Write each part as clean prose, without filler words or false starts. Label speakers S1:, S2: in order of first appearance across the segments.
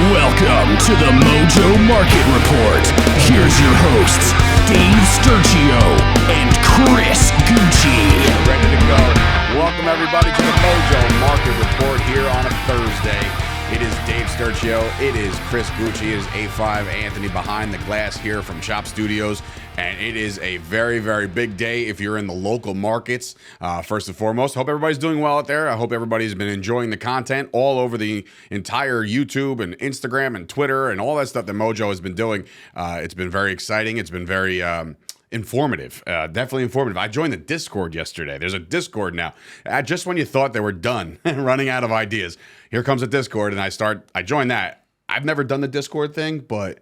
S1: Welcome to the Mojo Market Report. Here's your hosts, Dave Sturchio and Chris Gueci.
S2: Ready to go. Welcome everybody to the Mojo Market Report here on a Thursday. It is Dave Sturchio. It is Chris Gueci. It is A5 Anthony behind the glass here from Chop Studios. And it is a very, very big day if you're in the local markets. First and foremost, hope everybody's doing well out there. I hope everybody's been enjoying the content all over the entire YouTube and Instagram and Twitter and all that stuff that Mojo has been doing. It's been very exciting. It's been very informative, definitely informative. I joined the Discord yesterday. There's a Discord now. Just when you thought they were done running out of ideas, here comes a Discord, and I joined that. I've never done the Discord thing, but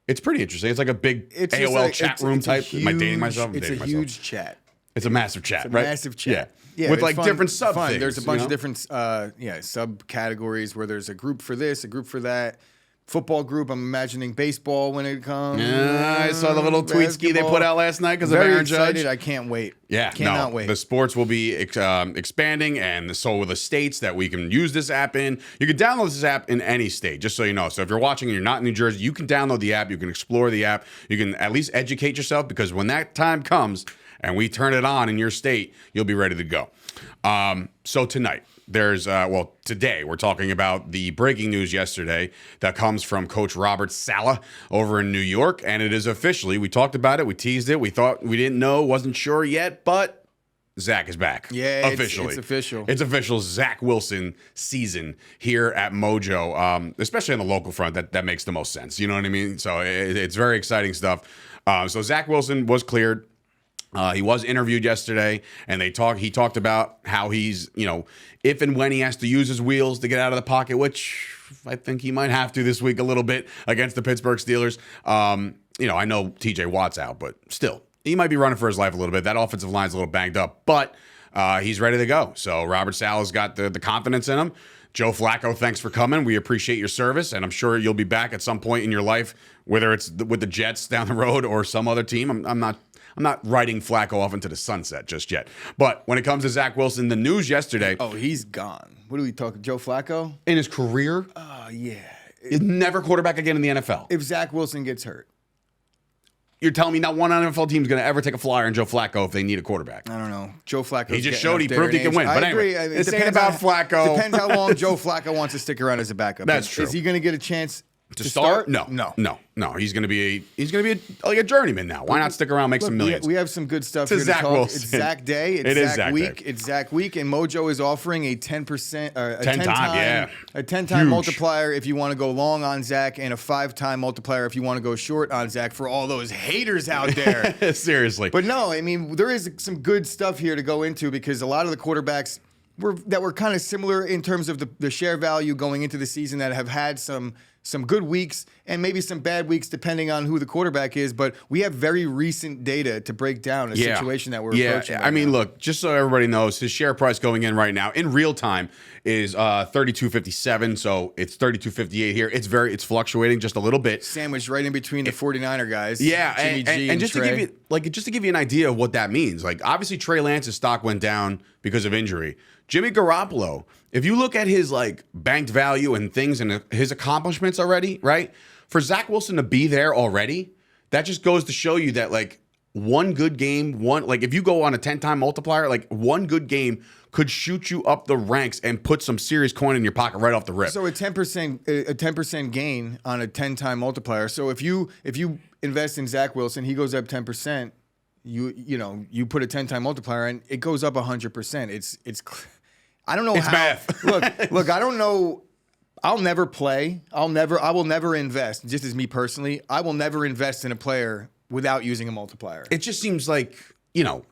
S2: it's pretty interesting. It's like a big AOL chat room type. Am I dating myself?
S3: It's a huge chat.
S2: It's a massive chat,
S3: right?
S2: Massive
S3: chat.
S2: Yeah. With like fun, different sub things.
S3: There's a bunch of different subcategories where there's a group for this, a group for that. Football group, I'm imagining baseball when it comes.
S2: Yeah, I saw the little tweet ski they put out last night because of Aaron Judge.
S3: I can't wait.
S2: Yeah,
S3: cannot wait.
S2: The sports will be expanding, and so will the states that we can use this app in. You can download this app in any state, just so you know. So if you're watching and you're not in New Jersey, you can download the app. You can explore the app. You can at least educate yourself, because when that time comes and we turn it on in your state, you'll be ready to go. So tonight, today we're talking about the breaking news yesterday that comes from Coach Robert Saleh over in New York, and it is officially, we talked about it, we teased it, we thought we didn't know, wasn't sure yet, but Zach is back.
S3: Yeah,
S2: officially.
S3: It's official.
S2: It's official. Zach Wilson season here at Mojo, especially on the local front. That makes the most sense. You know what I mean? So it's very exciting stuff. So Zach Wilson was cleared. He was interviewed yesterday, and he talked about how he's, if and when he has to use his wheels to get out of the pocket, which I think he might have to this week a little bit against the Pittsburgh Steelers. I know TJ Watt's out, but still, he might be running for his life a little bit. That offensive line's a little banged up, but he's ready to go. So Robert Saleh's got the confidence in him. Joe Flacco, thanks for coming. We appreciate your service, and I'm sure you'll be back at some point in your life, whether it's with the Jets down the road or some other team. I'm not writing Flacco off into the sunset just yet. But when it comes to Zach Wilson, the news yesterday.
S3: Oh, he's gone. What are we talking? Joe Flacco?
S2: In his career?
S3: Oh, yeah.
S2: He's never quarterback again in the NFL.
S3: If Zach Wilson gets hurt.
S2: You're telling me not one NFL team is going to ever take a flyer on Joe Flacco if they need a quarterback?
S3: I don't know. Joe Flacco.
S2: He just showed he proved he can win. But anyway,
S3: it
S2: ain't about Flacco.
S3: Depends how long Joe Flacco wants to stick around as a backup.
S2: That's true.
S3: Is he going to get a chance
S2: to start? No. He's going to be like a journeyman now. Why not stick around, and make some millions?
S3: We have some good stuff here to
S2: Zach
S3: talk.
S2: Wilson.
S3: It's Zach Day. It's Zach Week. It's Zach Week, and Mojo is offering a 10%, a 10-time multiplier if you want to go long on Zach, and a 5-time multiplier if you want to go short on Zach. For all those haters out there,
S2: seriously.
S3: But no, I mean there is some good stuff here to go into, because a lot of the quarterbacks were kind of similar in terms of the share value going into the season that have had some good weeks and maybe some bad weeks depending on who the quarterback is. But we have very recent data to break down a situation that we're approaching.
S2: I mean, look, just so everybody knows, his share price going in right now in real time is $32.57. So it's $32.58 here. It's fluctuating just a little bit.
S3: Sandwiched right in between the 49er guys.
S2: Yeah,
S3: Jimmy G
S2: and just
S3: Trey.
S2: to give you an idea of what that means. Like, obviously Trey Lance's stock went down because of injury. Jimmy Garoppolo, if you look at his banked value and things and his accomplishments already, right? For Zach Wilson to be there already, that just goes to show you that one good game, if you go on a 10-time multiplier, one good game could shoot you up the ranks and put some serious coin in your pocket right off the rip.
S3: So a 10% gain on a 10-time multiplier. So if you invest in Zach Wilson, he goes up 10%. You put a 10-time multiplier and it goes up 100%. It's I don't know
S2: it's
S3: how.
S2: Math.
S3: Look, I don't know. I'll never play. I will never invest. Just as me personally, I will never invest in a player without using a multiplier.
S2: It just seems like, we don't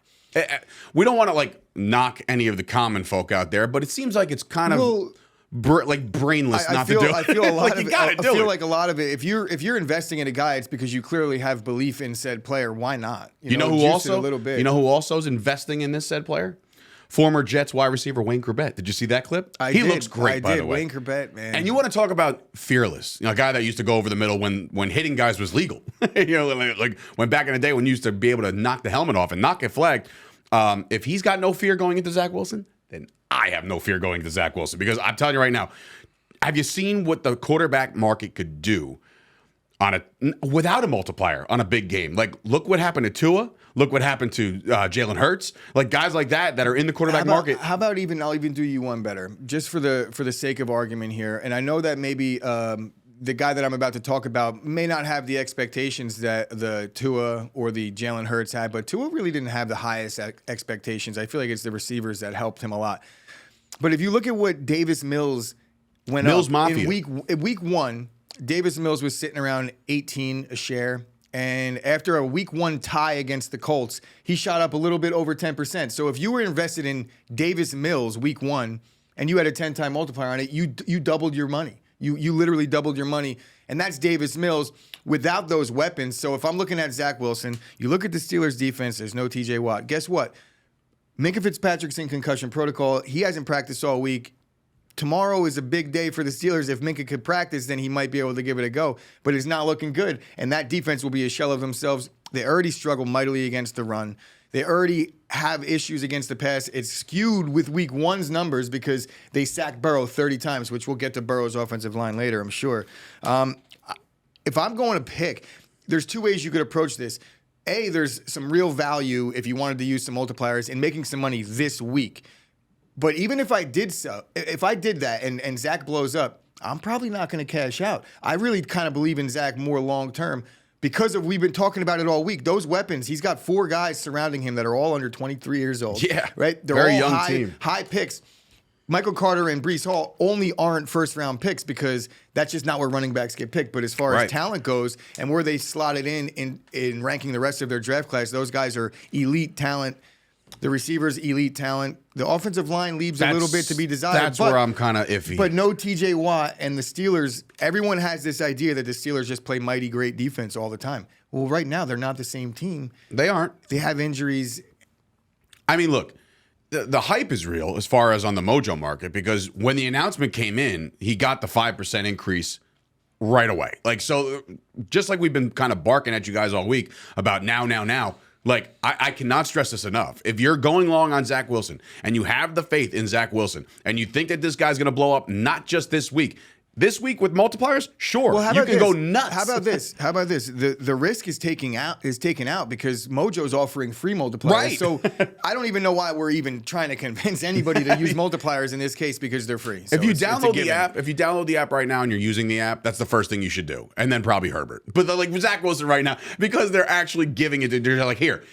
S2: want to knock any of the common folk out there, but it seems like it's kind of brainless not to do it.
S3: I feel a lot of it. I feel
S2: it.
S3: like a lot of it. If you're investing in a guy, it's because you clearly have belief in said player. Why not?
S2: You know who also is investing in this said player? Former Jets wide receiver Wayne Corbett. Did you see that clip?
S3: He
S2: looks great, by the way.
S3: Wayne Corbett, man.
S2: And you want to talk about fearless? A guy that used to go over the middle when hitting guys was legal. When back in the day when you used to be able to knock the helmet off and not get flagged. If he's got no fear going into Zach Wilson, then I have no fear going into Zach Wilson, because I'm telling you right now, have you seen what the quarterback market could do without a multiplier on a big game? Like, look what happened to Tua. Look what happened to Jalen Hurts. Like, guys like that are in the quarterback market.
S3: How about I'll even do you one better, just for the sake of argument here. And I know that maybe the guy that I'm about to talk about may not have the expectations that the Tua or the Jalen Hurts had, but Tua really didn't have the highest expectations. I feel like it's the receivers that helped him a lot. But if you look at what Davis Mills went
S2: Mills
S3: up
S2: Mafia.
S3: in week one, Davis Mills was sitting around 18 a share. And after a week one tie against the Colts, he shot up a little bit over 10%. So if you were invested in Davis Mills week one and you had a 10-time multiplier on it, you doubled your money. You literally doubled your money. And that's Davis Mills without those weapons. So if I'm looking at Zach Wilson, you look at the Steelers defense, there's no TJ Watt. Guess what? Minka Fitzpatrick's in concussion protocol. He hasn't practiced all week. Tomorrow is a big day for the Steelers. If Minka could practice, then he might be able to give it a go. But it's not looking good. And that defense will be a shell of themselves. They already struggle mightily against the run. They already have issues against the pass. It's skewed with week one's numbers because they sacked Burrow 30 times, which we'll get to Burrow's offensive line later, I'm sure. If I'm going to pick, there's two ways you could approach this. A, there's some real value if you wanted to use some multipliers in making some money this week. But even if I did that and Zach blows up, I'm probably not going to cash out. I really kind of believe in Zach more long term because we've been talking about it all week. Those weapons, he's got 4 guys surrounding him that are all under 23 years old.
S2: Yeah,
S3: right. They're
S2: very
S3: all
S2: young team.
S3: High picks. Michael Carter and Breece Hall only aren't first-round picks because that's just not where running backs get picked. But as far as talent goes and where they slotted in ranking the rest of their draft class, those guys are elite talent. The receivers, elite talent. The offensive line leaves a little bit to be desired.
S2: That's where I'm kind of iffy.
S3: But no TJ Watt and the Steelers, everyone has this idea that the Steelers just play mighty great defense all the time. Well, right now, they're not the same team.
S2: They aren't.
S3: They have injuries.
S2: I mean, look, the hype is real as far as on the Mojo market because when the announcement came in, he got the 5% increase right away. Like, so just like we've been kind of barking at you guys all week about now. Like, I cannot stress this enough. If you're going long on Zach Wilson and you have the faith in Zach Wilson and you think that this guy's going to blow up not just this week with multipliers, sure,
S3: well,
S2: you can go nuts.
S3: How about this? The risk is taken out because Mojo's offering free multipliers.
S2: Right.
S3: So I don't even know why we're even trying to convince anybody to use multipliers in this case because they're free. So
S2: if you download the app right now and you're using the app, that's the first thing you should do, and then probably Herbert. But like Zach Wilson right now, because they're actually giving it, they're like, here,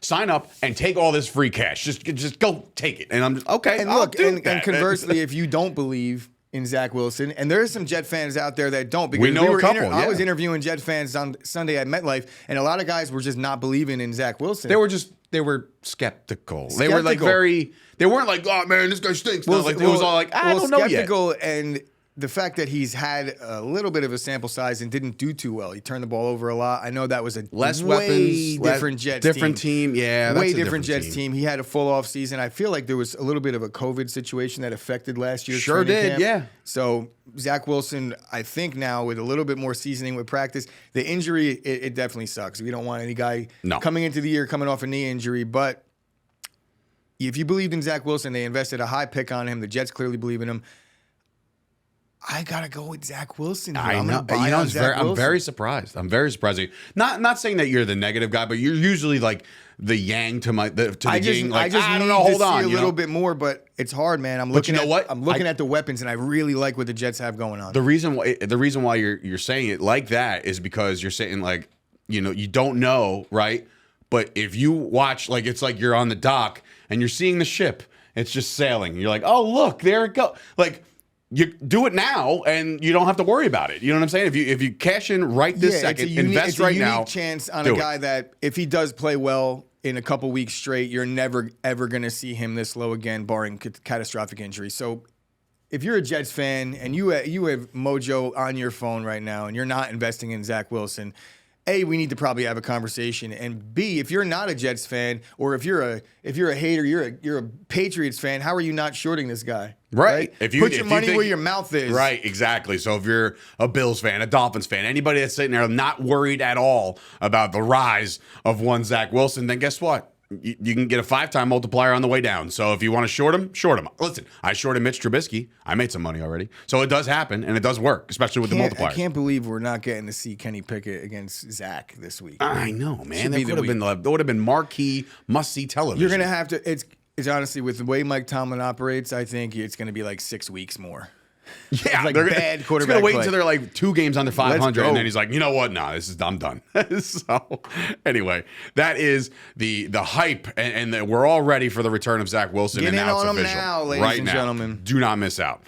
S2: sign up and take all this free cash. Just go take it. And I'm just, okay.
S3: And look, and conversely, if you don't believe in Zach Wilson, and there are some Jet fans out there that don't. Because
S2: we know a couple.
S3: I was interviewing Jet fans on Sunday at MetLife, and a lot of guys were just not believing in Zach Wilson.
S2: They were skeptical. They were like they weren't like, oh man, this guy stinks. No, like, it was all like, I don't know yet.
S3: Skeptical, and the fact that he's had a little bit of a sample size and didn't do too well. He turned the ball over a lot. I know that was a
S2: less
S3: way
S2: weapons,
S3: different Jets
S2: different team. Yeah,
S3: way different Jets team. He had a full off season. I feel like there was a little bit of a COVID situation that affected last year's
S2: Sure
S3: training
S2: did,
S3: camp.
S2: yeah.
S3: So Zach Wilson, I think now with a little bit more seasoning with practice, the injury, it definitely sucks. We don't want any guy coming into the year coming off a knee injury, but if you believed in Zach Wilson, they invested a high pick on him. The Jets clearly believe in him. I gotta go with Zach Wilson here. I'm
S2: very surprised. I'm very surprised. Not saying that you're the negative guy, but you're usually like the yang to the yin. Like, I don't know. Hold on,
S3: a little bit more, but it's hard, man. I'm looking at the weapons, and I really like what the Jets have going on.
S2: The reason why you're saying it like that is because you're saying like, you don't know, right? But if you watch, like, it's like you're on the dock and you're seeing the ship. It's just sailing. You're like, oh look, there it goes. Like, you do it now, and you don't have to worry about it. You know what I'm saying? If you cash in right this second, invest right now.
S3: It's a unique chance on a guy that if he does play well in a couple weeks straight, you're never ever going to see him this low again, barring catastrophic injury. So, if you're a Jets fan and you have Mojo on your phone right now, and you're not investing in Zach Wilson, A, we need to probably have a conversation, and B, if you're not a Jets fan or if you're a hater, you're a Patriots fan, how are you not shorting this guy?
S2: Right.
S3: If you put your money where your mouth is.
S2: Right, exactly. So if you're a Bills fan, a Dolphins fan, anybody that's sitting there not worried at all about the rise of one Zach Wilson, then guess what? you can get a 5-time multiplier on the way down. So if you want to short him, short him. Listen, I shorted Mitch Trubisky. I made some money already. So it does happen, and it does work, especially with the multipliers.
S3: I can't believe we're not getting to see Kenny Pickett against Zach this week.
S2: I know, man. That would have been marquee, must-see television.
S3: You're going to have to. It's honestly, with the way Mike Tomlin operates, I think it's going to be like 6 weeks more.
S2: Yeah,
S3: like bad quarterback.
S2: He's going to wait until they're like 2 games under 500, and then he's like, you know what? No, I'm done. So anyway, that is the hype, and we're all ready for the return of Zach Wilson.
S3: Get
S2: and
S3: in
S2: now
S3: on
S2: it's
S3: him
S2: official.
S3: now, ladies and gentlemen.
S2: Do not miss out.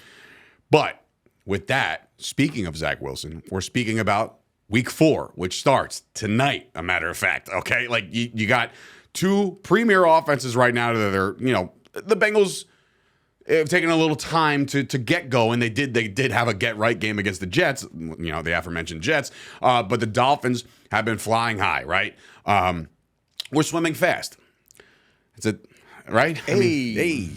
S2: But with that, speaking of Zach Wilson, we're speaking about Week 4, which starts tonight. A matter of fact, okay, like you got 2 premier offenses right now that are, the Bengals have taken a little time to get going. They did have a get right game against the Jets, the aforementioned Jets. But the Dolphins have been flying high, right? We're swimming fast. It's a right.
S3: Hey,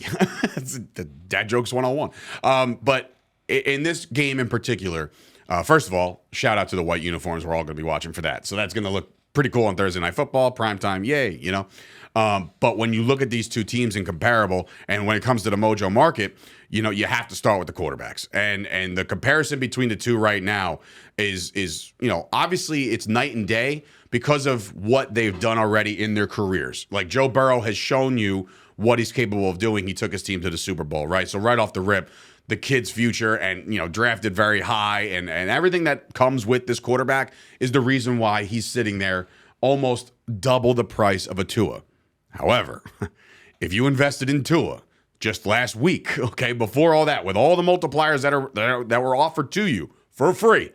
S2: It's the dad jokes 101. But in this game in particular, first of all, shout out to the white uniforms. We're all going to be watching for that. So that's going to look pretty cool on Thursday Night Football, primetime, yay, But when you look at these 2 teams in comparable, and when it comes to the Mojo Market, you have to start with the quarterbacks. And the comparison between the 2 right now is obviously it's night and day because of what they've done already in their careers. Like Joe Burrow has shown you what he's capable of doing. He took his team to the Super Bowl, right? So right off the rip, the kid's future and, drafted very high and everything that comes with this quarterback is the reason why he's sitting there almost double the price of a Tua. However, if you invested in Tua just last week, okay, before all that, with all the multipliers that were offered to you for free,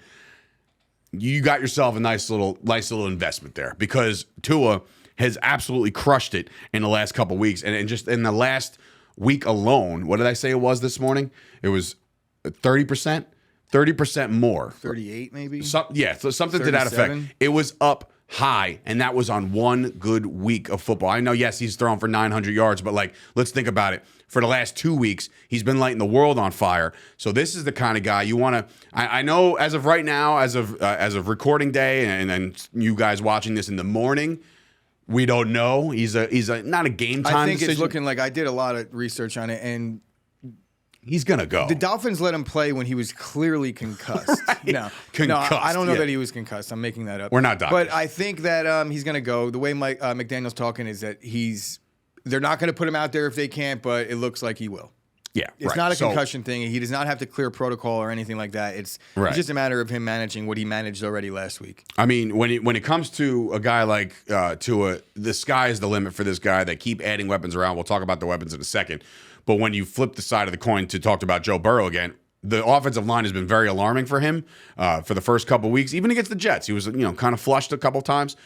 S2: you got yourself a nice little investment there because Tua has absolutely crushed it in the last couple weeks. And just in the last week alone, what did I say it was this morning? It was 30%? 30% more.
S3: 38 maybe?
S2: Something to that effect. It was up high, and that was on one good week of football. I know, yes, he's thrown for 900 yards, but let's think about it. For the last 2 weeks, he's been lighting the world on fire. So this is the kind of guy you want to. I know as of right now, as of recording day, and you guys watching this in the morning, we don't know. He's not a game time.
S3: I think
S2: decision.
S3: It's looking like I did a lot of research on it, and
S2: he's gonna go.
S3: The Dolphins let him play when he was clearly concussed. No, I don't know that he was concussed. I'm making that up.
S2: We're not doctors.
S3: But I think that he's gonna go. The way Mike McDaniel's talking is that they're not gonna put him out there if they can't, but it looks like he will.
S2: Yeah,
S3: it's not a concussion thing. He does not have to clear protocol or anything like that. It's just a matter of him managing what he managed already last week.
S2: I mean, when it comes to a guy like Tua, the sky is the limit for this guy. They keep adding weapons around. We'll talk about the weapons in a second. But when you flip the side of the coin to talk about Joe Burrow again, the offensive line has been very alarming for him for the first couple of weeks. Even against the Jets, he was kind of flushed a couple times.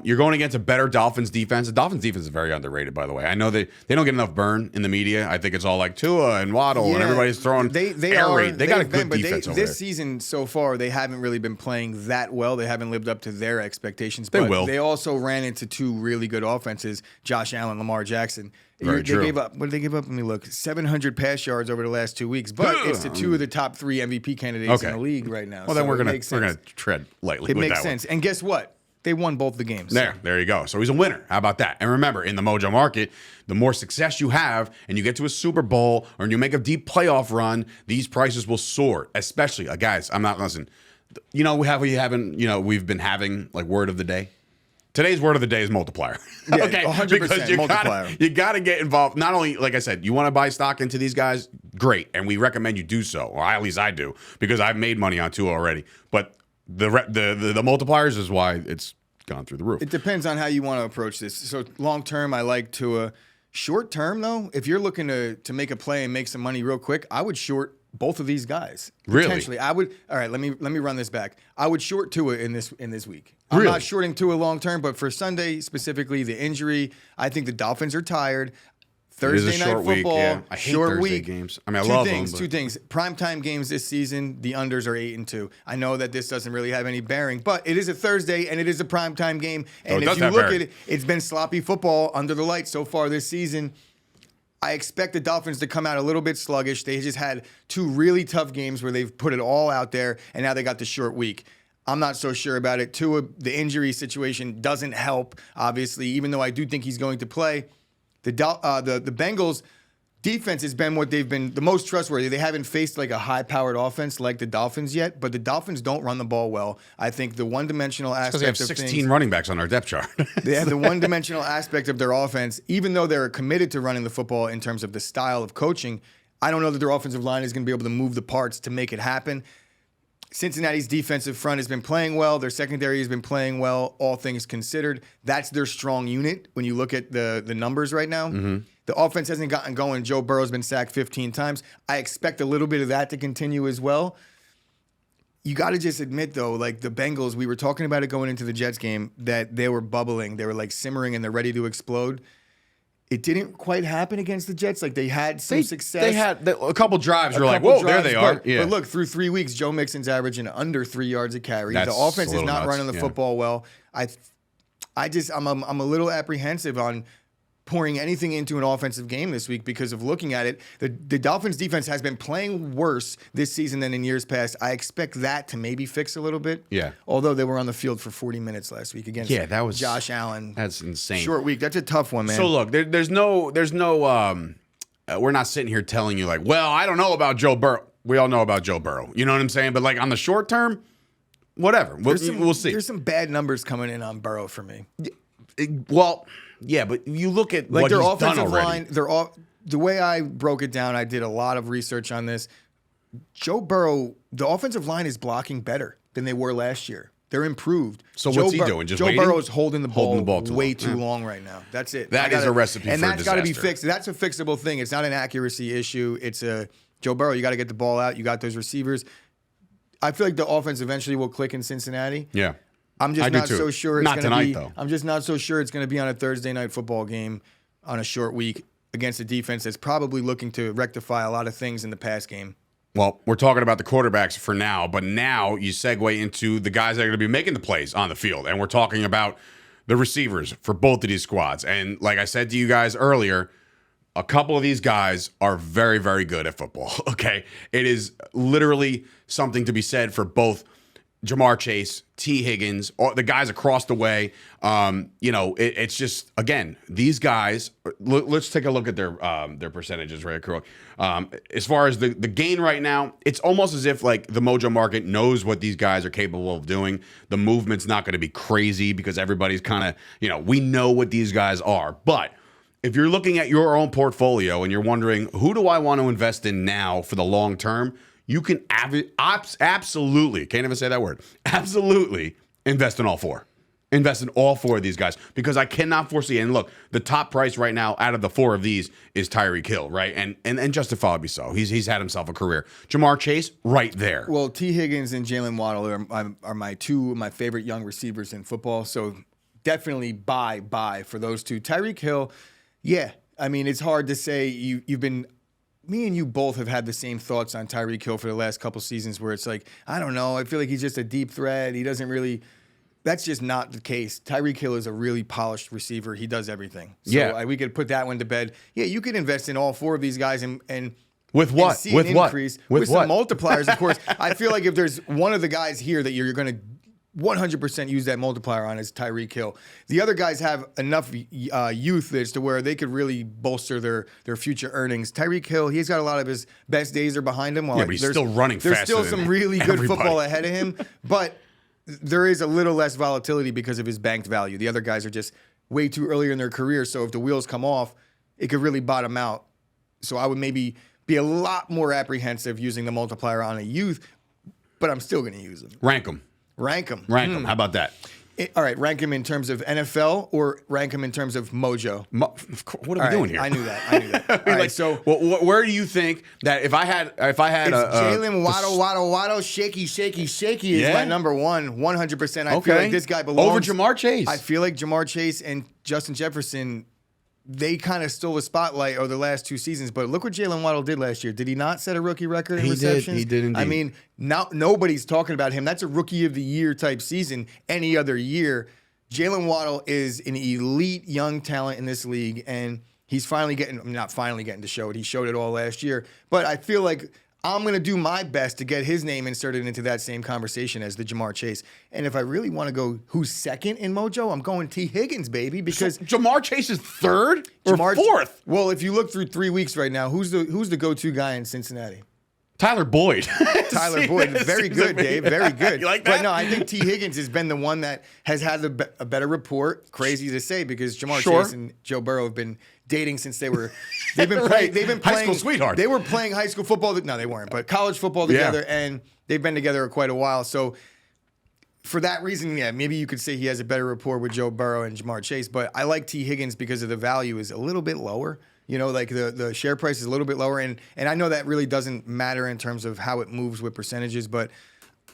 S2: You're going against a better Dolphins defense. The Dolphins defense is very underrated, by the way. I know they don't get enough burn in the media. I think it's all like Tua and Waddle and everybody's throwing air raid. They got a good defense over there.
S3: This season so far, they haven't really been playing that well. They haven't lived up to their expectations.
S2: They
S3: but
S2: will.
S3: They also ran into 2 really good offenses, Josh Allen, Lamar Jackson.
S2: Very true.
S3: They gave up. What did they give up? Let me look. 700 pass yards over the last 2 weeks. But it's the 2 of the top 3 MVP candidates in the league right now.
S2: Well, then we're gonna tread lightly.
S3: It
S2: with
S3: makes
S2: that
S3: sense.
S2: one.
S3: And guess what? They won both the games.
S2: There you go. So he's a winner. How about that? And remember, in the Mojo Market, the more success you have and you get to a Super Bowl or you make a deep playoff run, these prices will soar. Especially, guys, listen. We've been having like word of the day. Today's word of the day is multiplier.
S3: Yeah,
S2: okay,
S3: 100%
S2: because
S3: multiplier.
S2: You got to get involved. Not only, like I said, you want to buy stock into these guys, great, and we recommend you do so. Or at least I do, because I've made money on 2 already. But the multipliers is why it's gone through the roof.
S3: It depends on how you want to approach this. So long term, I like Tua. Short term, though, if you're looking to make a play and make some money real quick, I would short both of these guys.
S2: Really?
S3: Potentially. I would. All right, let me run this back. I would short Tua in this week. I'm
S2: Really?
S3: not shorting Tua long term, but for Sunday specifically, the injury, I think the Dolphins are tired. Thursday night football,
S2: yeah. I hate
S3: short
S2: Thursday
S3: week.
S2: games. I mean, I love them.
S3: Two things. Primetime games this season, the unders are 8-2. I know that this doesn't really have any bearing, but it is a Thursday and it is a primetime game. And if you look at it, it's been sloppy football under the lights so far this season. I expect the Dolphins to come out a little bit sluggish. They just had 2 really tough games where they've put it all out there, and now they got the short week. I'm not so sure about it. Tua, the injury situation doesn't help, obviously, even though I do think he's going to play. The Bengals defense has been what they've been the most trustworthy. They haven't faced like a high-powered offense like the Dolphins yet, but the Dolphins don't run the ball well. I think the one-dimensional aspect
S2: Because they have 16 running backs on our depth chart.
S3: they have the one-dimensional aspect of their offense. Even though they're committed to running the football in terms of the style of coaching, I don't know that their offensive line is going to be able to move the parts to make it happen. Cincinnati's defensive front has been playing well. Their secondary has been playing well, all things considered. That's their strong unit when you look at the numbers right now. Mm-hmm. The offense hasn't gotten going. Joe Burrow's been sacked 15 times. I expect a little bit of that to continue as well. You got to just admit, though, like the Bengals, we were talking about it going into the Jets game, that they were bubbling. They were like simmering and they're ready to explode. It didn't quite happen against the Jets. Like they had some success.
S2: They had a couple drives. You're like, whoa, there they are.
S3: But look, through 3 weeks, Joe Mixon's averaging under 3 yards a carry. The offense is not running the football well. I'm a little apprehensive on pouring anything into an offensive game this week because of looking at it. The Dolphins defense has been playing worse this season than in years past. I expect that to maybe fix a little bit. Yeah. Although they were on the field for 40 minutes last week against Josh Allen.
S2: That's insane.
S3: Short week. That's a tough one, man.
S2: So look, there's no we're not sitting here telling you like, well, I don't know about Joe Burrow. We all know about Joe Burrow. You know what I'm saying? But like on the short term, whatever. We'll see.
S3: There's some bad numbers coming in on Burrow for me.
S2: Well, yeah, but you look at
S3: like
S2: what
S3: their
S2: he's
S3: offensive
S2: done already.
S3: line. The way I broke it down, I did a lot of research on this. Joe Burrow, the offensive line is blocking better than they were last year. They're improved.
S2: So what's he doing? Just
S3: Joe
S2: waiting?
S3: Burrow's holding the ball way
S2: too
S3: long right now. That's it.
S2: That is a recipe for disaster.
S3: And that's got to be fixed. That's a fixable thing. It's not an accuracy issue. It's a Joe Burrow. You got to get the ball out. You got those receivers. I feel like the offense eventually will click in Cincinnati.
S2: Yeah.
S3: I'm just not so sure it's going to be.
S2: Though.
S3: I'm just not so sure it's going to be on a Thursday night football game on a short week against a defense that's probably looking to rectify a lot of things in the pass game.
S2: Well, we're talking about the quarterbacks for now, but now you segue into the guys that are going to be making the plays on the field, and we're talking about the receivers for both of these squads. And like I said to you guys earlier, a couple of these guys are very, very good at football. Okay, it is literally something to be said for both Jamar Chase, T. Higgins, the guys across the way. It's just, again, these guys, let's take a look at their percentages right quick. As far as the gain right now, it's almost as if like the Mojo Market knows what these guys are capable of doing. The movement's not going to be crazy because everybody's kind of, we know what these guys are. But if you're looking at your own portfolio and you're wondering, who do I want to invest in now for the long term? You can absolutely, can't even say that word, absolutely invest in all four. Invest in all four of these guys because I cannot foresee, and look, the top price right now out of the four of these is Tyreek Hill, right? And justifiably so. He's had himself a career. Jamar Chase, right there.
S3: Well, T. Higgins and Jaylen Waddle are my two of my favorite young receivers in football, so definitely buy for those two. Tyreek Hill, yeah, I mean, it's hard to say you've been... Me and you both have had the same thoughts on Tyreek Hill for the last couple seasons where it's like, I don't know, I feel like he's just a deep threat. He doesn't really – that's just not the case. Tyreek Hill is a really polished receiver. He does everything. So we could put that one to bed. Yeah, you could invest in all four of these guys and
S2: with what?
S3: And see an increase. With some multipliers, of course. I feel like if there's one of the guys here that you're going to 100% use that multiplier on is Tyreek Hill. The other guys have enough youth as to where they could really bolster their future earnings. Tyreek Hill, he's got a lot of his best days are behind him.
S2: But he's still running faster.
S3: There's still some really good football ahead of him, but there is a little less volatility because of his banked value. The other guys are just way too early in their career, so if the wheels come off, it could really bottom out. So I would maybe be a lot more apprehensive using the multiplier on a youth, but I'm still going to use them.
S2: Rank them.
S3: Rank them.
S2: How about that?
S3: All right, rank them in terms of NFL or rank them in terms of Mojo?
S2: What are we doing here?
S3: I knew that. All right, so
S2: where do you think that if I had
S3: Jaylen Waddle, shaky is my number one, 100%. I feel like this guy belongs
S2: over Jamar Chase.
S3: I feel like Jamar Chase and Justin Jefferson, they kind of stole the spotlight over the last 2 seasons, but look what Jaylen Waddle did last year. Did he not set a rookie record in receptions?
S2: He did indeed.
S3: I mean, now nobody's talking about him. That's a rookie of the year type season any other year. Jaylen Waddle is an elite young talent in this league, and he's not finally getting to show it. He showed it all last year. But I feel like I'm going to do my best to get his name inserted into that same conversation as the Jamar Chase. And if I really want to go who's second in Mojo, I'm going T. Higgins, baby, because
S2: So Jamar Chase is third or fourth?
S3: Well, if you look through 3 weeks right now, who's the go-to guy in Cincinnati?
S2: Tyler Boyd.
S3: Tyler Boyd, very good, Dave, very good.
S2: You like that?
S3: But no, I think T. Higgins has been the one that has had a better report. Crazy to say because Jamar Chase and Joe Burrow have been dating since they've been
S2: Right.
S3: playing
S2: High school sweethearts.
S3: They were playing high school football. No, they weren't, but college football together, and they've been together quite a while. So for that reason, yeah, maybe you could say he has a better rapport with Joe Burrow and Jamar Chase. But I like T. Higgins because of the value is a little bit lower. You know, like the share price is a little bit lower. And I know that really doesn't matter in terms of how it moves with percentages, but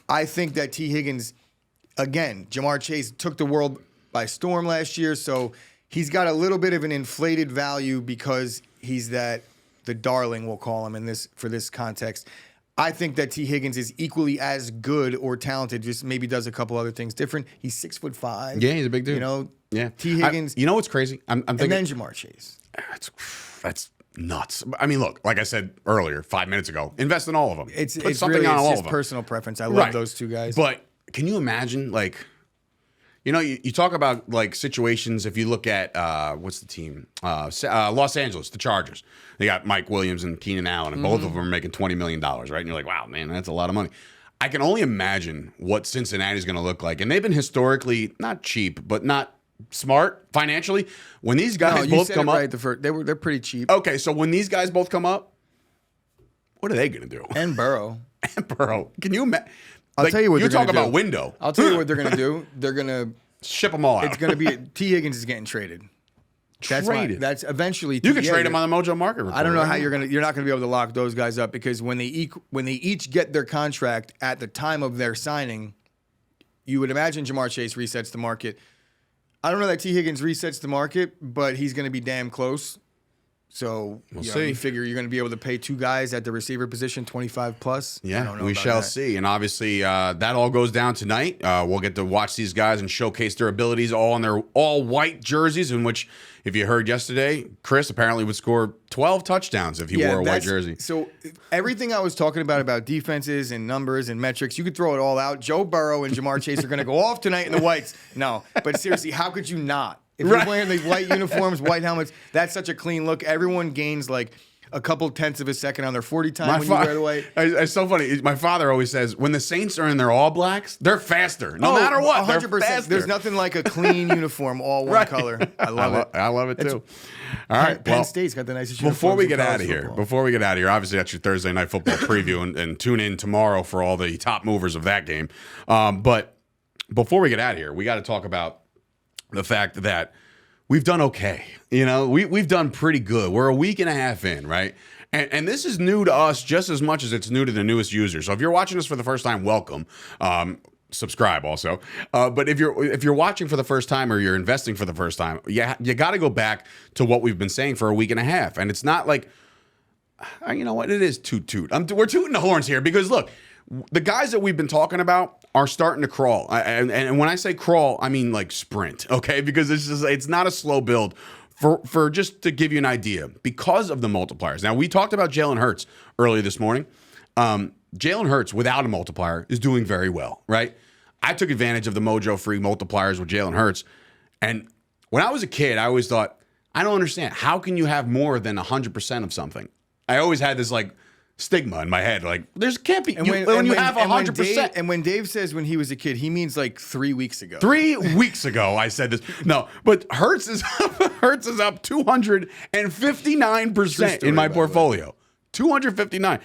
S3: I think that T. Higgins, again, Jamar Chase took the world by storm last year. So he's got a little bit of an inflated value because he's the darling, we'll call him for this context. I think that T. Higgins is equally as good or talented, just maybe does a couple other things different. He's 6'5".
S2: Yeah, he's a big dude.
S3: You know,
S2: yeah.
S3: T. Higgins.
S2: You know what's crazy? I'm thinking.
S3: And then Jamar Chase.
S2: That's nuts. I mean, look, like I said earlier, 5 minutes ago, invest in all of them.
S3: It's
S2: something
S3: really
S2: on all
S3: just
S2: of them.
S3: personal preference. I love those two guys.
S2: But can you imagine, like, you talk about like situations. If you look at what's the team, Los Angeles, the Chargers. They got Mike Williams and Keenan Allen, and both of them are making $20 million, right? And you're like, wow, man, that's a lot of money. I can only imagine what Cincinnati's going to look like, and they've been historically not cheap, but not smart financially. When these guys both come up,
S3: they're pretty cheap.
S2: Okay, so when these guys both come up, what are they going to do?
S3: And Burrow.
S2: Can you imagine?
S3: I'll tell you what
S2: you're
S3: they're
S2: talking
S3: gonna
S2: about
S3: do.
S2: window.
S3: I'll tell you what they're going to do. They're going to
S2: ship them all out.
S3: It's going to be T. Higgins is getting traded.
S2: Traded.
S3: That's eventually.
S2: You can trade him on the Mojo Market Report.
S3: I don't know how you're not going to be able to lock those guys up because when they each get their contract at the time of their signing, you would imagine Jamar Chase resets the market. I don't know that T. Higgins resets the market, but he's going to be damn close. So
S2: we'll see.
S3: You figure you're going to be able to pay two guys at the receiver position 25 plus.
S2: Yeah, we shall see. And obviously, that all goes down tonight. We'll get to watch these guys and showcase their abilities all in their all white jerseys. In which, if you heard yesterday, Chris apparently would score 12 touchdowns if he wore a white jersey.
S3: So everything I was talking about defenses and numbers and metrics, you could throw it all out. Joe Burrow and Jamar Chase are going to go off tonight in the whites. No, but seriously, how could you not? If you're wearing the white uniforms, white helmets, that's such a clean look. Everyone gains like a couple tenths of a second on their 40 time when you wear the white.
S2: It's so funny. My father always says, when the Saints are in their all blacks, they're faster. No matter what, 100%. They're faster.
S3: There's nothing like a clean uniform, all one color. I love it.
S2: I love it too. All right.
S3: Penn State's got the nicest uniforms.
S2: Before we get out of here, obviously that's your Thursday night football preview, and tune in tomorrow for all the top movers of that game. But before we get out of here, we got to talk about the fact that we've done okay. You know, we've done pretty good. We're a week and a half in, right? And this is new to us just as much as it's new to the newest users. So if you're watching this for the first time, welcome. Subscribe also. But if you're watching for the first time or you're investing for the first time, you got to go back to what we've been saying for a week and a half. And it's not like, you know what? It is toot. We're tooting the horns here because look, the guys that we've been talking about are starting to crawl. And when I say crawl, I mean like sprint, okay? Because it's not a slow build. For just to give you an idea, because of the multipliers. Now, we talked about Jalen Hurts earlier this morning. Jalen Hurts, without a multiplier, is doing very well, right? I took advantage of the Mojo free multipliers with Jalen Hurts. And when I was a kid, I always thought, I don't understand. How can you have more than 100% of something? I always had this like stigma in my head. Like, can't be. When you have 100%.
S3: And when Dave says when he was a kid, he means like 3 weeks ago.
S2: 3 weeks ago, I said this. No, but Hurts is up 259% in my portfolio. 259.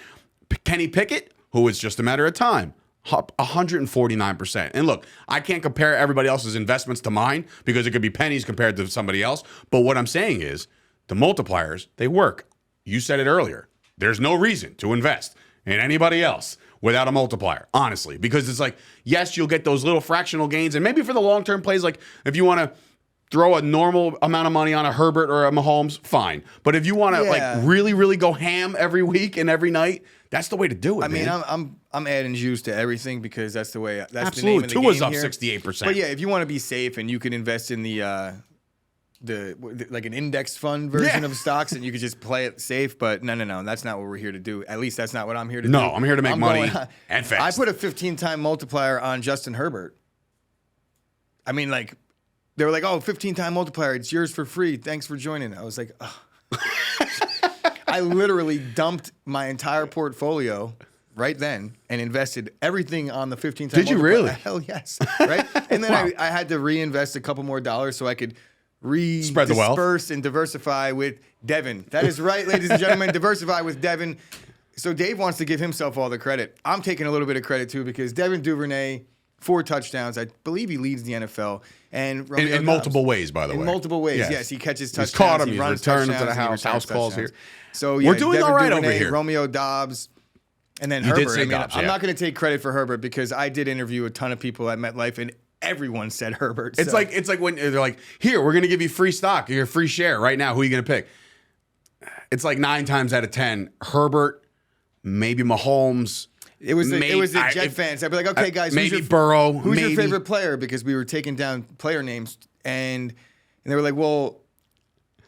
S2: Kenny Pickett, who is just a matter of time, up 149%. And look, I can't compare everybody else's investments to mine because it could be pennies compared to somebody else. But what I'm saying is the multipliers, they work. You said it earlier. There's no reason to invest in anybody else without a multiplier, honestly, because it's like, yes, you'll get those little fractional gains. And maybe for the long-term plays, like if you want to throw a normal amount of money on a Herbert or a Mahomes, fine. But if you want to like really, really go ham every week and every night, that's the way to do it.
S3: I mean, I'm adding juice to everything because that's the way. That's
S2: absolutely.
S3: The name of the
S2: Tua
S3: game
S2: is up
S3: here.
S2: 68%.
S3: But yeah, if you want to be safe and you can invest in the like an index fund version of stocks, and you could just play it safe. But no, that's not what we're here to do. At least that's not what I'm here to do.
S2: No, I'm here to make money and fast.
S3: I put a 15-time multiplier on Justin Herbert. I mean, like, they were like, oh, 15-time multiplier, it's yours for free. Thanks for joining. I was like, oh. I literally dumped my entire portfolio right then and invested everything on the 15-time multiplier.
S2: Did you really?
S3: Hell yes. Right? And then I had to reinvest a couple more dollars so I could
S2: spread the wealth,
S3: disperse and diversify with Devin. That is right, ladies and gentlemen, diversify with Devin. So Dave wants to give himself all the credit. I'm taking a little bit of credit too because Devin Duvernay, 4 touchdowns. I believe he leads the NFL. And
S2: in multiple ways, by the way.
S3: In multiple ways, yes. He catches touchdowns.
S2: He's caught him.
S3: He
S2: runs returns to the house calls here.
S3: So yeah,
S2: we're doing
S3: Devin
S2: all right
S3: Duvernay,
S2: over here.
S3: Romeo Dobbs, and then
S2: You
S3: Herbert.
S2: did say Dobbs,
S3: I'm not going to take credit for Herbert because I did interview a ton of people at MetLife, and everyone said Herbert.
S2: It's like when they're like, here, we're going to give you free stock, your free share right now. Who are you going to pick? It's like 9 times out of 10, Herbert, maybe Mahomes.
S3: It was the Jet fans. I'd be like, okay, guys,
S2: maybe Burrow.
S3: Who's your favorite player? Because we were taking down player names, and they were like, well,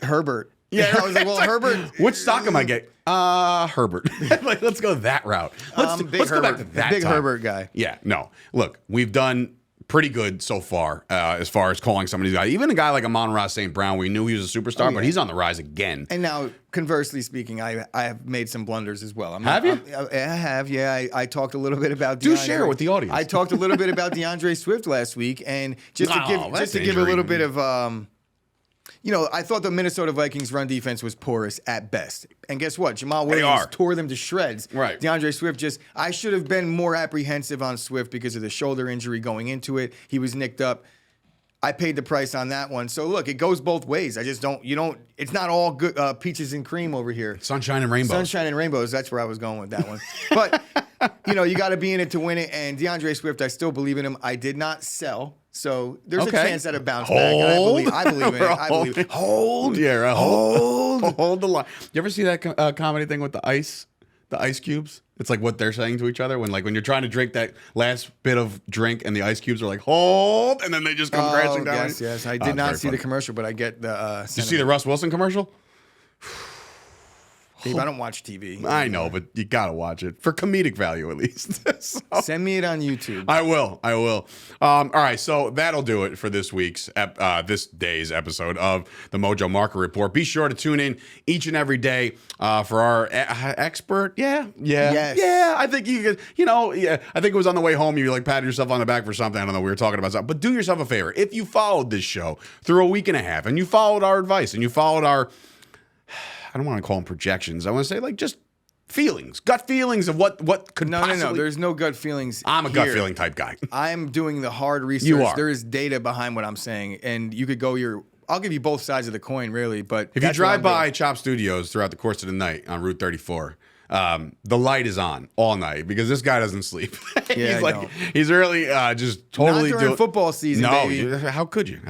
S3: Herbert.
S2: Yeah,
S3: I was like, well, Herbert.
S2: Which stock am I getting? Herbert. Like, let's go that route. Let's go back to that
S3: big
S2: time.
S3: Herbert guy.
S2: Yeah, no. Look, we've done pretty good so far as calling some of these guys. Even a guy like Amon-Ra St. Brown, we knew he was a superstar, but he's on the rise again.
S3: And now, conversely speaking, I have made some blunders as well.
S2: Have you?
S3: I have, yeah. I talked a little bit about
S2: Do share with the audience.
S3: I talked a little bit about DeAndre Swift last week, and just to give a little bit of I thought the Minnesota Vikings run defense was porous at best. And guess what? Jamal Williams tore them to shreds.
S2: Right.
S3: DeAndre Swift I should have been more apprehensive on Swift because of the shoulder injury going into it. He was nicked up. I paid the price on that one. So look, it goes both ways. It's not all good peaches and cream over here.
S2: Sunshine and rainbows.
S3: Sunshine and rainbows. That's where I was going with that one. But, you got to be in it to win it. And DeAndre Swift, I still believe in him. I did not sell. So there's a chance that it bounced back. And I believe in it. I believe it.
S2: Hold. Yeah, hold the line. You ever see that comedy thing with the ice cubes? It's like what they're saying to each other when you're trying to drink that last bit of drink and the ice cubes are like, hold, and then they just come crashing down.
S3: Yes. I did not see the commercial, but I get the
S2: Did you see the Russ Wilson commercial?
S3: Dave, I don't watch TV.
S2: I know, but you got to watch it for comedic value at least.
S3: Send me it on YouTube.
S2: I will. All right, so that'll do it for this day's episode of the Mojo Market Report. Be sure to tune in each and every day for our expert. Yeah. I think you could. I think it was on the way home. You patted yourself on the back for something. I don't know. We were talking about something, but do yourself a favor. If you followed this show through a week and a half, and you followed our advice, and you followed our I don't want to call them projections. I want to say just feelings, gut feelings of what could possibly.
S3: No. There's no gut feelings.
S2: I'm a gut feeling type guy.
S3: I'm doing the hard research.
S2: You are.
S3: There is data behind what I'm saying, and you could go I'll give you both sides of the coin, really. But
S2: if you drive by Chop Studios throughout the course of the night on Route 34. The light is on all night because this guy doesn't sleep. He's really just totally
S3: not during football season.
S2: No, how could you?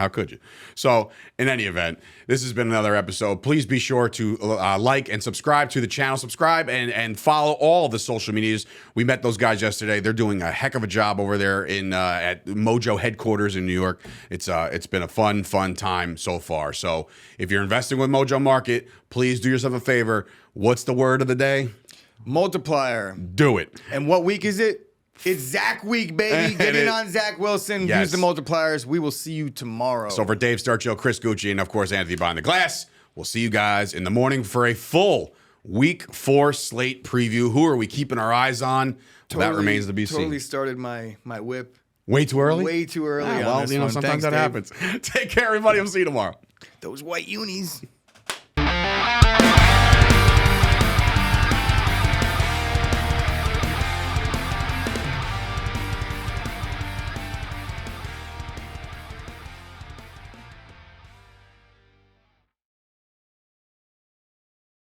S2: So, in any event, this has been another episode. Please be sure to like and subscribe to the channel. Subscribe and follow all the social medias. We met those guys yesterday. They're doing a heck of a job over there at Mojo headquarters in New York. It's been a fun time so far. So, if you're investing with Mojo Market, please do yourself a favor. What's the word of the day?
S3: Multiplier.
S2: Do it.
S3: And what week is it? It's Zach week, baby. Get in on Zach Wilson.
S2: Yes.
S3: Use the multipliers. We will see you tomorrow.
S2: So for Dave Sturchio, Chris Gueci, and of course Anthony behind the glass, we'll see you guys in the morning for a full Week 4 slate preview. Who are we keeping our eyes on? That remains to be seen.
S3: Totally started my whip.
S2: Way too early?
S3: Way too early.
S2: Well, sometimes that happens. Take care, everybody. We'll see you tomorrow.
S3: Those white unis.